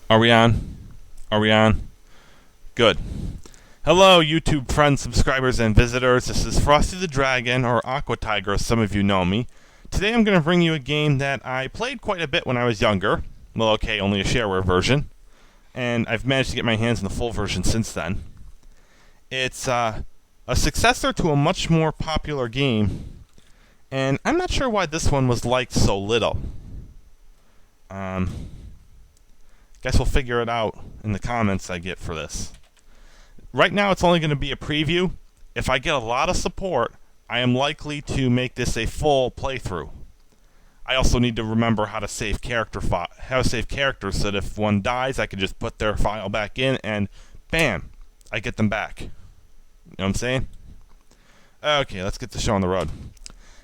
Are we on? Are we on? Good. Hello, YouTube friends, subscribers, and visitors. This is Frosty the Dragon, or Aqua Tiger, as some of you know me. Today I'm going to bring you a game that I played quite a bit when I was younger. Well, okay, only a shareware version. And I've managed to get my hands on the full version since then. It's a successor to a much more popular game, and I'm not sure why this one was liked so little. Guess we'll figure it out in the comments I get for this. Right now it's only going to be a preview. If I get a lot of support, I am likely to make this a full playthrough. I also need to remember how to save characters so that if one dies, I can just put their file back in and bam, I get them back. You know what I'm saying? Okay, let's get the show on the road.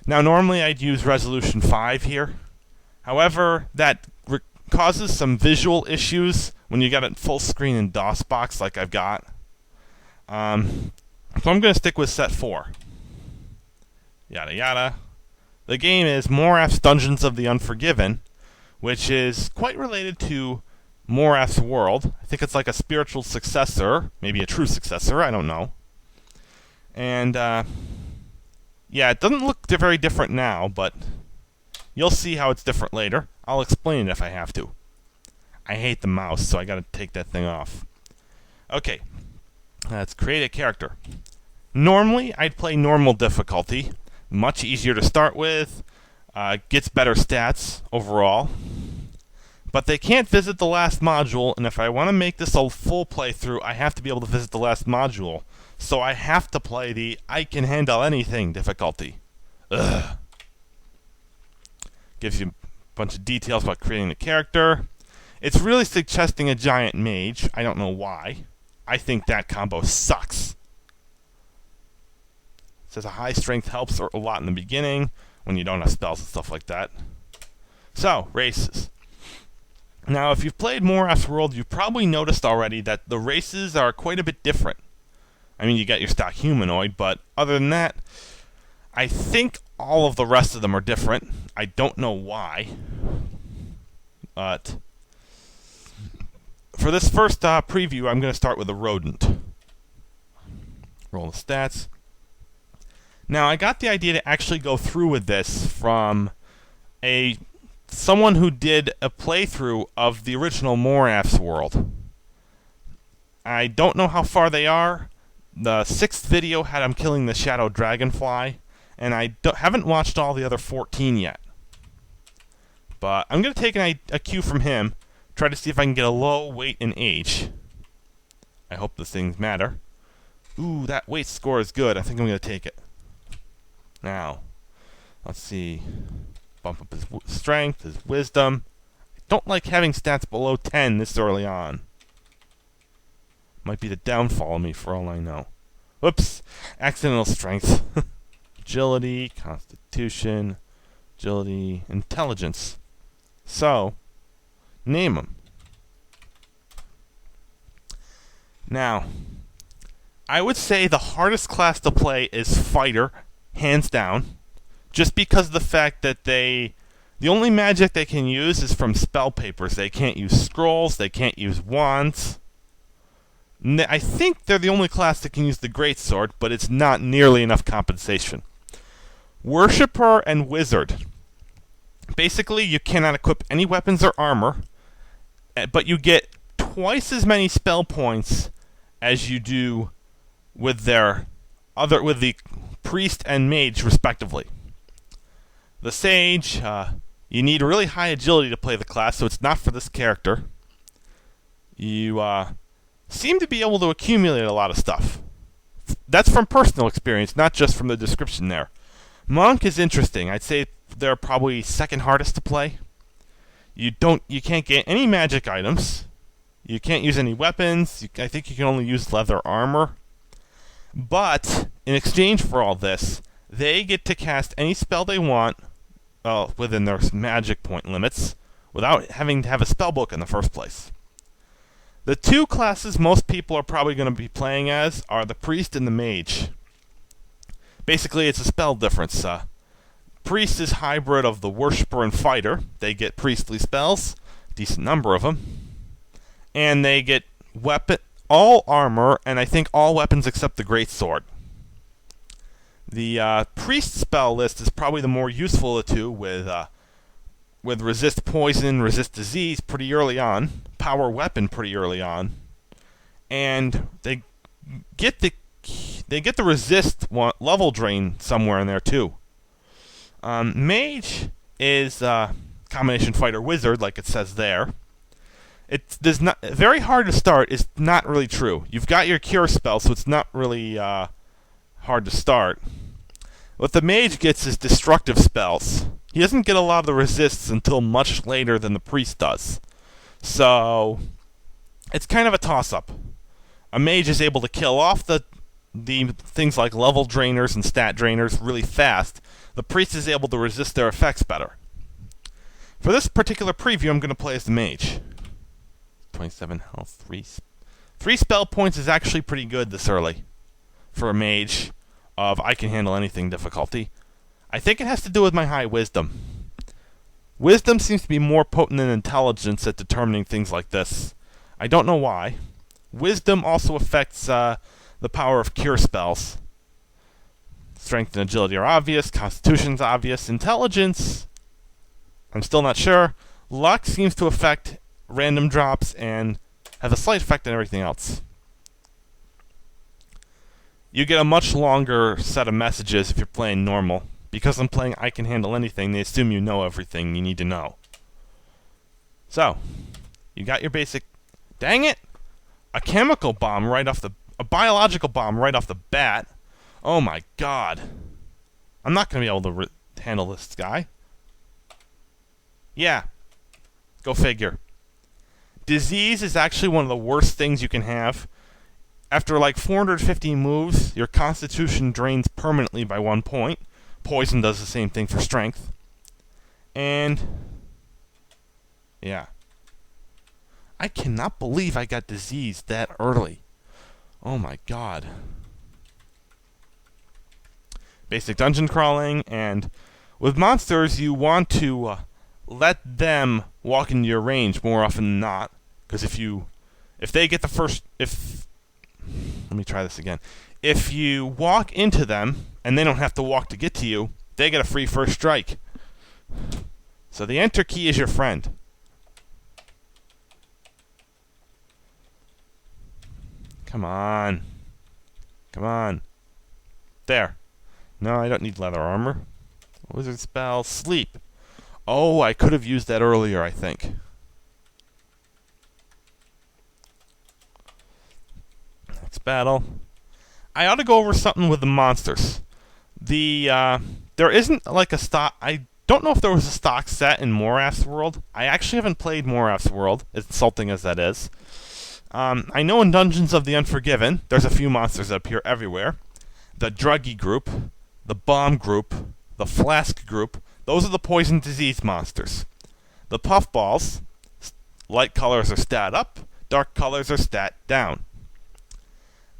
Now normally I'd use resolution 5 here. However, that causes some visual issues when you got it full screen in DOSBox like I've got. So I'm going to stick with set 4. Yada yada. The game is Moraff's Dungeons of the Unforgiven, which is quite related to Moraff's World. I think it's like a spiritual successor, maybe a true successor, I don't know. And, yeah, it doesn't look very different now, but you'll see how it's different later. I'll explain it if I have to. I hate the mouse, so I gotta take that thing off. Okay, let's create a character. Normally, I'd play normal difficulty. Much easier to start with, gets better stats overall. But they can't visit the last module, and if I want to make this a full playthrough, I have to be able to visit the last module. So I have to play the I can handle anything difficulty. Ugh. Gives you a bunch of details about creating the character. It's really suggesting a giant mage. I don't know why. I think that combo sucks. It says a high strength helps a lot in the beginning when you don't have spells and stuff like that. So, races. Now, if you've played Moraff's World, you've probably noticed already that the races are quite a bit different. I mean, you got your stock humanoid, but other than that, I think all of the rest of them are different. I don't know why. But for this first preview, I'm going to start with a rodent. Roll the stats. Now, I got the idea to actually go through with this from someone who did a playthrough of the original Moraff's World. I don't know how far they are. The 6th video had him killing the shadow dragonfly, and I haven't watched all the other 14 yet. But I'm going to take a cue from him, try to see if I can get a low weight and age. I hope the things matter. Ooh, that weight score is good. I think I'm going to take it. Now, let's see. Bump up his strength, his wisdom. I don't like having stats below 10 this early on. Might be the downfall of me for all I know. Whoops! Accidental strength. Agility, constitution, agility, intelligence. So, name them. Now, I would say the hardest class to play is Fighter, hands down. Just because of the fact that the only magic they can use is from spell papers. They can't use scrolls, they can't use wands. I think they're the only class that can use the greatsword, but it's not nearly enough compensation. Worshipper and Wizard. Basically, you cannot equip any weapons or armor, but you get twice as many spell points as you do with the priest and mage, respectively. The Sage, you need really high agility to play the class, so it's not for this character. You seem to be able to accumulate a lot of stuff. That's from personal experience, not just from the description there. Monk is interesting. I'd say they're probably second hardest to play. You can't get any magic items. You can't use any weapons. I think you can only use leather armor. But in exchange for all this, they get to cast any spell they want, within their magic point limits, without having to have a spell book in the first place. The two classes most people are probably going to be playing as are the priest and the mage. Basically, it's a spell difference. Priest is hybrid of the worshipper and fighter. They get priestly spells, decent number of them. and they get all armor, and I think all weapons except the greatsword. The priest spell list is probably the more useful of the two, with resist poison, resist disease pretty early on, power weapon pretty early on, and they get the resist level drain somewhere in there too. Mage is combination fighter wizard, like it says there. It does not very hard to start is not really true. You've got your cure spell, so it's not really hard to start. What the mage gets is destructive spells. He doesn't get a lot of the resists until much later than the priest does. So it's kind of a toss-up. A mage is able to kill off the things like level drainers and stat drainers really fast. The priest is able to resist their effects better. For this particular preview, I'm going to play as the mage. 27 health, 3 spell points is actually pretty good this early for a mage of I can handle anything difficulty. I think it has to do with my high wisdom. Wisdom seems to be more potent than intelligence at determining things like this. I don't know why. Wisdom also affects the power of cure spells. Strength and agility are obvious. Constitution's obvious. Intelligence, I'm still not sure. Luck seems to affect random drops and have a slight effect on everything else. You get a much longer set of messages if you're playing normal. Because I'm playing I can handle anything, they assume you know everything you need to know. So, you got your basic... Dang it! A chemical bomb right off a biological bomb right off the bat. Oh my god. I'm not going to be able to handle this guy. Yeah. Go figure. Disease is actually one of the worst things you can have. After like 450 moves, your constitution drains permanently by 1 point. Poison does the same thing for strength. And... yeah. I cannot believe I got disease that early. Oh my god. Basic dungeon crawling, and with monsters you want to let them walk into your range more often than not. Because if they get the first... let me try this again. If you walk into them, and they don't have to walk to get to you, they get a free first strike. So the enter key is your friend. Come on. Come on. There. No, I don't need leather armor. Wizard spell, sleep. Oh, I could have used that earlier, I think. Next battle. I ought to go over something with the monsters. There isn't like a stock... I don't know if there was a stock set in Moraff's world. I actually haven't played Moraff's world, as insulting as that is. I know in Dungeons of the Unforgiven, there's a few monsters that appear everywhere. The Druggy group, the Bomb group, the Flask group, those are the poison disease monsters. The Puffballs, light colors are stat up, dark colors are stat down.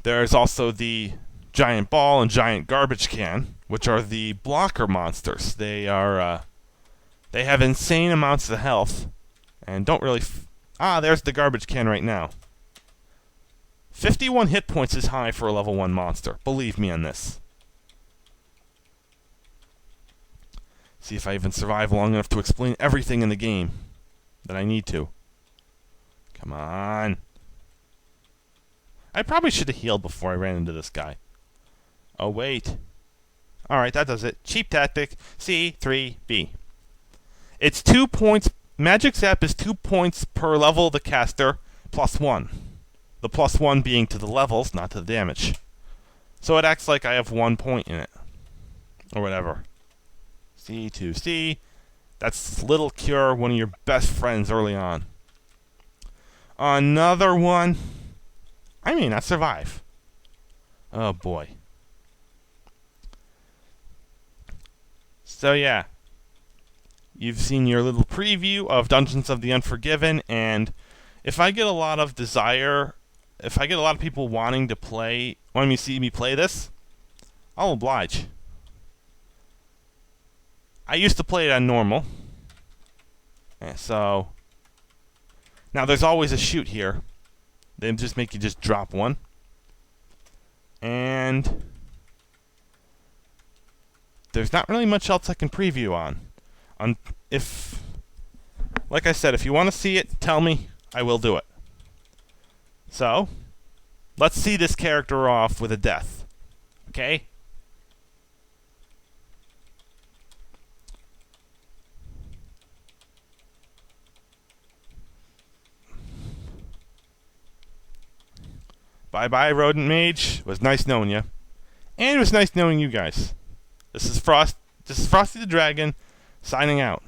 There's also the Giant Ball and Giant Garbage Can, which are the blocker monsters. They have insane amounts of health, and don't really... there's the Garbage Can right now. 51 hit points is high for a level 1 monster. Believe me on this. See if I even survive long enough to explain everything in the game that I need to. Come on. I probably should have healed before I ran into this guy. Oh, wait. Alright, that does it. Cheap tactic. C3B. It's 2 points. Magic Zap is 2 points per level of the caster, plus 1. The plus 1 being to the levels, not to the damage. So it acts like I have 1 point in it. Or whatever. C2C. That's Little Cure, one of your best friends early on. Another one. I may not survive. Oh boy. So yeah. You've seen your little preview of Dungeons of the Unforgiven, and if I get a lot of if I get a lot of people wanting to see me play this, I'll oblige. I used to play it on normal. So Now there's always a shoot here. They just make you just drop one. And there's not really much else I can preview on. If, like I said, if you want to see it, tell me. I will do it. So, let's see this character off with a death. Okay? Bye-bye, Rodent Mage. It was nice knowing you. And it was nice knowing you guys. This is Frosty the Dragon, signing out.